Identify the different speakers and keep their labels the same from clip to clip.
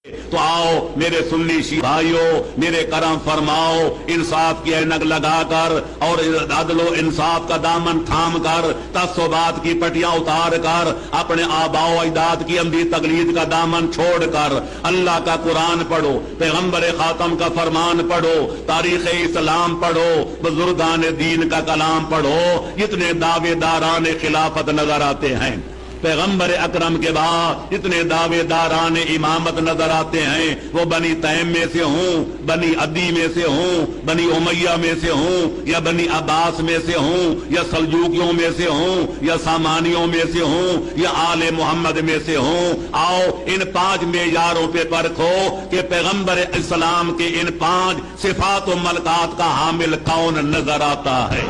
Speaker 1: تو آؤ میرے سنی شیعہ بھائیوں، میرے کرم فرماؤ، انصاف کی اینک لگا کر اور عدل و انصاف کا دامن تھام کر، تعصبات کی پٹیاں اتار کر، اپنے آباء و اجداد کی اندھی تقلید کا دامن چھوڑ کر اللہ کا قرآن پڑھو، پیغمبر خاتم کا فرمان پڑھو، تاریخ اسلام پڑھو، بزرگان دین کا کلام پڑھو۔ اتنے دعوے داران خلافت نظر آتے ہیں، پیغمبر اکرم کے بعد اتنے دعوے داران امامت نظر آتے ہیں، وہ بنی تیم میں سے ہوں، بنی عدی میں سے ہوں، بنی امیہ میں سے ہوں، یا بنی عباس میں سے ہوں، یا سلجوکیوں میں سے ہوں، یا سامانیوں میں سے ہوں، یا آل محمد میں سے ہوں۔ آؤ ان 5 معیاروں پہ پرکھو کہ پیغمبر اسلام کے ان 5 صفات و ملکات کا حامل کون نظر آتا ہے۔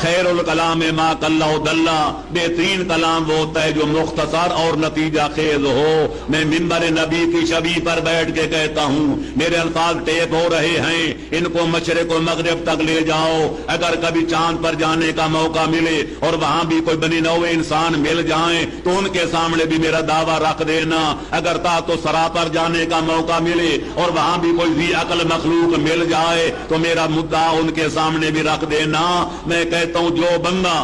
Speaker 1: خیر الکلام ما قل و دل، بہترین کلام وہ ہوتا ہے جو مختصر اور نتیجہ خیز ہو۔ میں منبر نبی کی شبی پر بیٹھ کے کہتا ہوں، میرے الفاظ ٹیپ ہو رہے ہیں، ان کو مشرق و مغرب تک لے جاؤ۔ اگر کبھی چاند پر جانے کا موقع ملے اور وہاں بھی کوئی بنی نوع انسان مل جائیں تو ان کے سامنے بھی میرا دعویٰ رکھ دینا۔ اگر تحت و ثری پر جانے کا موقع ملے اور وہاں بھی کوئی ذی عقل مخلوق مل جائے تو میرا مدعا ان کے سامنے بھی رکھ دینا۔ میں کہتا ہوں جو بندہ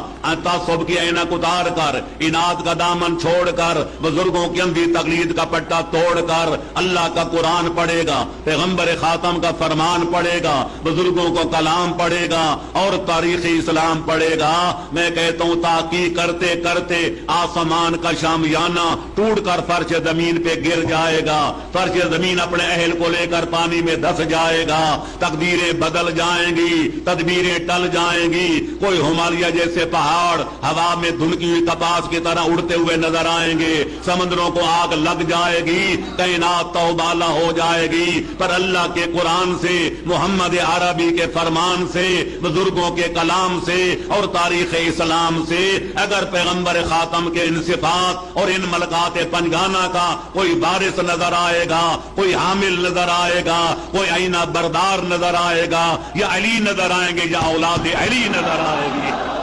Speaker 1: تعصب کی اینک اتار کر، اناد کا دامن چھوڑ کر، بزرگوں کی اندھی تقلید کا پٹا توڑ کر اللہ کا قرآن پڑھے گا، پیغمبر خاتم کا فرمان پڑھے گا، بزرگوں کو کلام پڑھے گا اور تاریخ اسلام پڑھے گا، میں کہتا ہوں تحقیق کرتے کرتے آسمان کا شامیانہ ٹوٹ کر فرش زمین پہ گر جائے گا، فرش زمین اپنے اہل کو لے کر پانی میں دھس جائے گا، تقدیریں بدل جائیں گی، تدبیریں ٹل جائیں گی، کوئی ہمالیہ جیسے پہاڑ ہوا میں دھنکی ہوئی کپاس کی طرح اڑتے ہوئے نظر آئیں گے، سمندروں کو آگ لگ جائے گی، کائنات توبالہ ہو جائے گی، پر اللہ کے قرآن سے، محمد عربی کے فرمان سے، بزرگوں کے کلام سے اور تاریخ اسلام سے اگر پیغمبر خاتم کے ان صفات اور ان ملکات پنجگانہ کا کوئی وارث نظر آئے گا، کوئی حامل نظر آئے گا، کوئی آئینہ بردار نظر آئے گا، یا علی نظر آئیں گے یا اولاد علی نظر آئے گی۔